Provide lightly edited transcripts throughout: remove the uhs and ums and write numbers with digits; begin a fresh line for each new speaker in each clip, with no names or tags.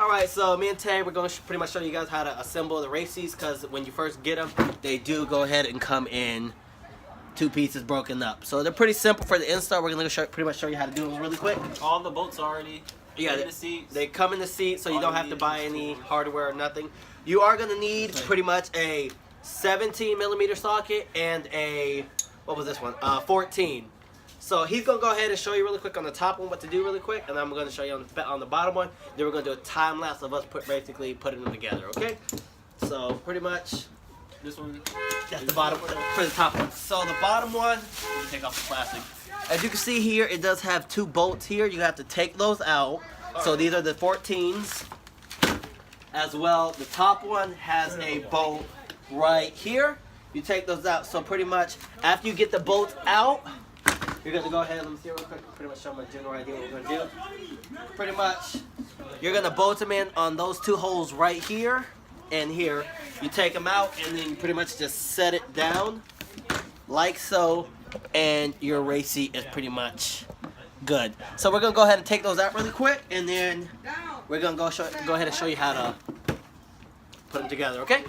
Alright, so me and Tay, we're going to pretty much show you guys how to assemble the race seats, because when you first get them, they do go ahead and come in 2 pieces broken up. So they're pretty simple for the install. We're going to pretty much show you how to do them really quick.
All the bolts already
in
the seats.
They come in the seat, so you don't have to buy any hardware or nothing. You are going to need pretty much a 17mm socket and a, what was this one? 14. So he's going to go ahead and show you really quick on the top one what to do really quick, and I'm going to show you on the bottom one. Then we're going to do a time lapse of us basically putting them together, okay? So pretty much,
this one,
that's the bottom for the top one. So the bottom one,
take off the plastic.
as you can see here, it does have 2 bolts here. You have to take those out. So these are the 14s. As well, the top one has a bolt right here. You take those out. So pretty much, after you get the bolts out, you're going to go ahead, let me see real quick, pretty much show my general idea what we're going to do. Pretty much, you're going to bolt them in on those 2 holes right here and here. You take them out and then you pretty much just set it down like so, and your race seat is pretty much good. So we're going to go ahead and take those out really quick, and then we're going to go ahead and show you how to put them together, okay?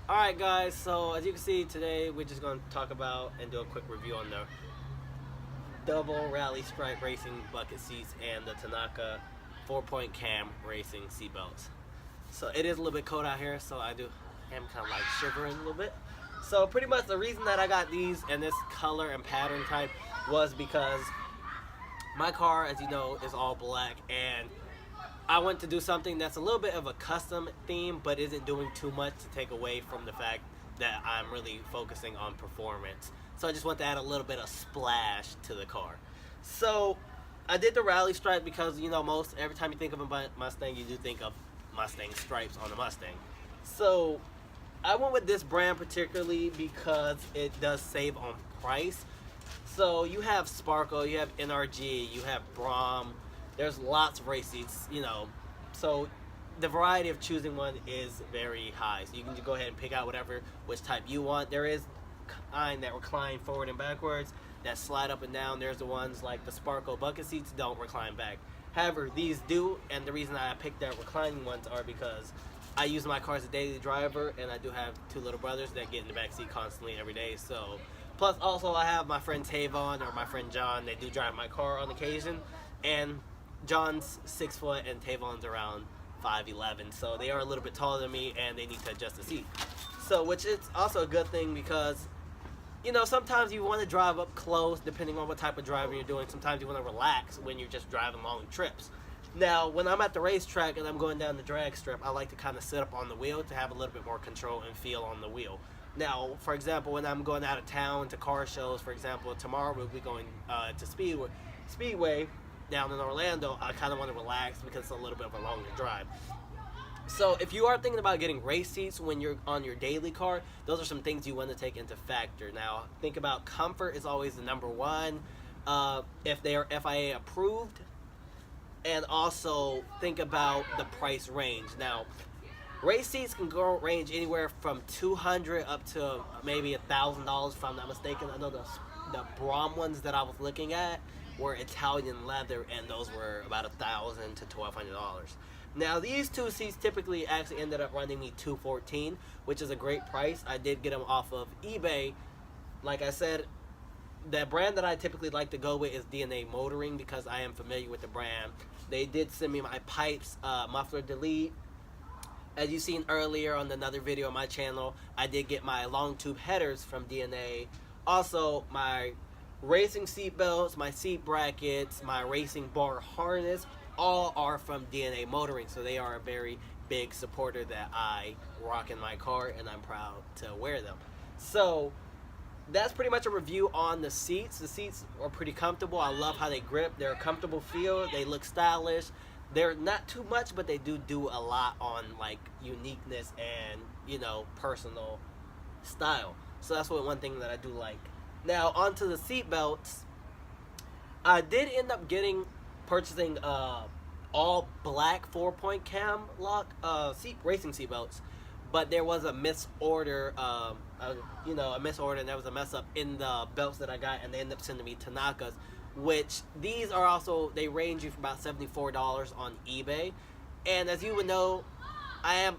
Alright guys, so as you can see today we're just going to talk about and do a quick review on the double rally stripe racing bucket seats and the Tanake 4-point cam racing seat belts. So it is a little bit cold out here, so I am kind of like shivering a little bit. So pretty much the reason that I got these and this color and pattern type was because my car, as you know, is all black, and I want to do something that's a little bit of a custom theme, but isn't doing too much to take away from the fact that I'm really focusing on performance. So I just want to add a little bit of splash to the car. So I did the rally stripe because, you know, every time you think of a Mustang, you do think of Mustang stripes on a Mustang. So I went with this brand particularly because it does save on price. So you have Sparkle, you have NRG, you have Brom. There's lots of race seats, you know, so the variety of choosing one is very high. So you can just go ahead and pick out which type you want. There is kind that recline forward and backwards, that slide up and down. There's the ones like the Sparkle bucket seats don't recline back. However, these do, and the reason I picked the reclining ones are because I use my car as a daily driver, and I do have 2 little brothers that get in the back seat constantly every day. So, plus also I have my friend Tavon or my friend John. They do drive my car on occasion, and John's 6 foot and Tavon's around 5'11", so they are a little bit taller than me and they need to adjust the seat. So, which is also a good thing because, you know, sometimes you want to drive up close depending on what type of driving you're doing. Sometimes you want to relax when you're just driving long trips. Now, when I'm at the racetrack and I'm going down the drag strip, I like to kind of sit up on the wheel to have a little bit more control and feel on the wheel. Now, for example, when I'm going out of town to car shows, for example, tomorrow we'll be going to Speedway down in Orlando, I kind of want to relax because it's a little bit of a longer drive. So if you are thinking about getting race seats when you're on your daily car, those are some things you want to take into factor. Now, think about comfort is always the number one, if they are FIA approved, and also think about the price range. Now, race seats can range anywhere from $200 up to maybe $1,000 if I'm not mistaken. I know the Brom ones that I was looking at were Italian leather, and those were about $1,000 to $1,200. Now these 2 seats typically actually ended up running me $214, which is a great price. I did get them off of eBay. Like I said, the brand that I typically like to go with is DNA Motoring because I am familiar with the brand. They did send me my pipes, muffler delete. As you seen earlier on another video on my channel, I did get my long tube headers from DNA. Also, my racing seat belts, my seat brackets, my racing bar harness, all are from DNA Motoring. So they are a very big supporter that I rock in my car, and I'm proud to wear them. So that's pretty much a review on the seats. The seats are pretty comfortable. I love how they grip. They're a comfortable feel. They look stylish. They're not too much, but they do a lot on like uniqueness and, you know, personal style. So that's one thing that I do like. Now onto the seat belts. I did end up purchasing all black 4-point cam lock racing seat belts, but there was a misorder. A misorder, and there was a mess up in the belts that I got, and they ended up sending me Tanaka's, which these are also, they range you for about $74 on eBay. And as you would know,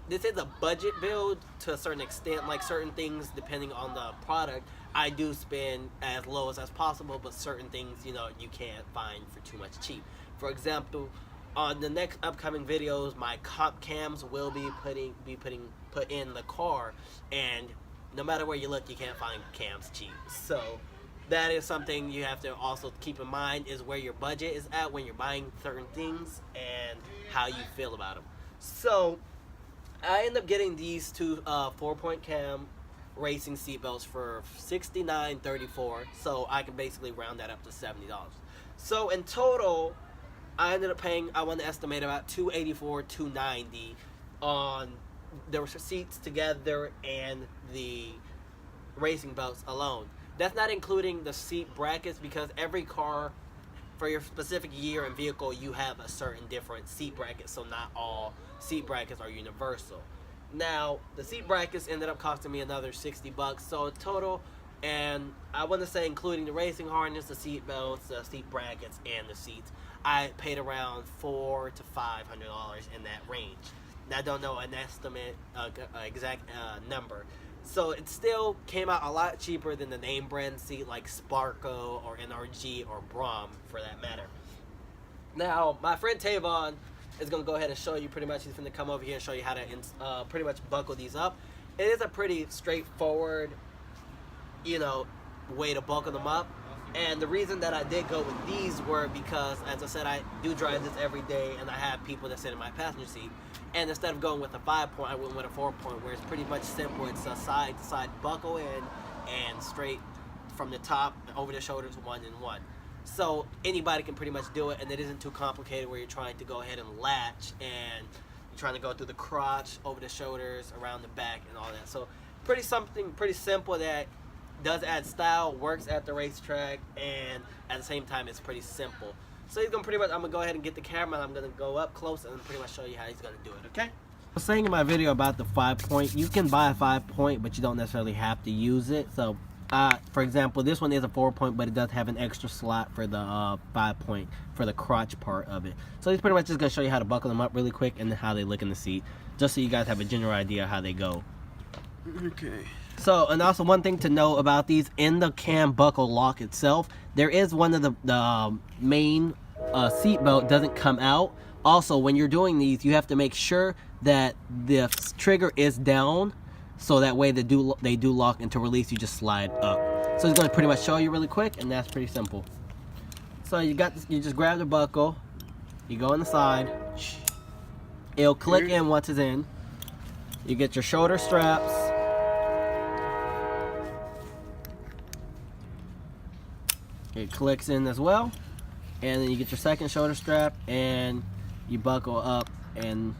this is a budget build to a certain extent. Like certain things, depending on the product, I do spend as low as possible, but certain things, you can't find for too much cheap. For example, on the next upcoming videos, my comp cams will be put in the car, and no matter where you look, you can't find cams cheap. So that is something you have to also keep in mind, is where your budget is at when you're buying certain things and how you feel about them. So I end up getting these two 4-point cam racing seatbelts for $69.34, so I can basically round that up to $70. So in total, I ended up paying, I want to estimate about $284, $290 on the seats together and the racing belts alone. That's not including the seat brackets, because every car for your specific year and vehicle, you have a certain different seat bracket, so not all seat brackets are universal. Now, the seat brackets ended up costing me another $60, so total, and I want to say including the racing harness, the seat belts, the seat brackets, and the seats, I paid around $400 to $500 in that range. Now, I don't know an estimate, exact number. So it still came out a lot cheaper than the name brand seat like Sparco or NRG or Brom, for that matter. Now, my friend Tavon is going to go ahead and show you pretty much. He's going to come over here and show you how to pretty much buckle these up. It is a pretty straightforward, way to buckle them up. And the reason that I did go with these were because, as I said, I do drive this every day, and I have people that sit in my passenger seat. And instead of going with a 5-point, I went with a 4-point, where it's pretty much simple. It's a side-to-side buckle in and straight from the top over the shoulders, 1 and 1. So anybody can pretty much do it, and it isn't too complicated where you're trying to go ahead and latch, and you're trying to go through the crotch, over the shoulders, around the back, and all that. So something pretty simple that does add style, works at the racetrack, and at the same time it's pretty simple. So I'm gonna go ahead and get the camera, and I'm gonna go up close and pretty much show you how he's gonna do it, okay? I was saying in my video about the 5-point, you can buy a 5-point, but you don't necessarily have to use it. So for example, this one is a 4-point, but it does have an extra slot for the 5-point for the crotch part of it. So he's pretty much just gonna show you how to buckle them up really quick and how they look in the seat, just so you guys have a general idea how they go.
Okay.
So, and also one thing to know about these, in the cam buckle lock itself, there is one of the main seat belt doesn't come out. Also, when you're doing these, you have to make sure that the trigger is down, so that way they do lock, and to release you just slide up. So it's going to pretty much show you really quick, and that's pretty simple. So you just grab the buckle, you go on the side, it'll click in once it's in. You get your shoulder straps. It clicks in as well, and then you get your second shoulder strap, and you buckle up, and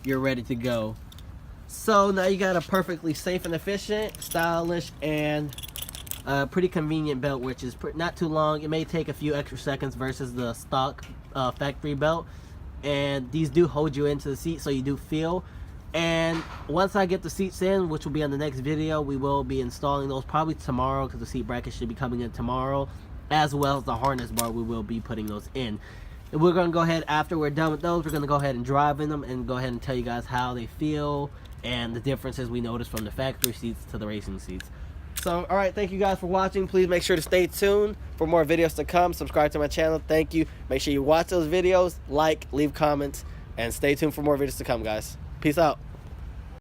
you're ready to go. So now you got a perfectly safe and efficient, stylish, and pretty convenient belt, which is not too long. It may take a few extra seconds versus the stock factory belt, and these do hold you into the seat, so you do feel. And once I get the seats in, which will be on the next video, we will be installing those probably tomorrow, because the seat bracket should be coming in tomorrow, as well as the harness bar. We will be putting those in, and we're going to go ahead, after we're done with those, we're going to go ahead and drive in them and go ahead and tell you guys how they feel and the differences we noticed from the factory seats to the racing seats. So, alright, thank you guys for watching. Please make sure to stay tuned for more videos to come. Subscribe to my channel. Thank you. Make sure you watch those videos, like, leave comments, and stay tuned for more videos to come, guys. Peace out.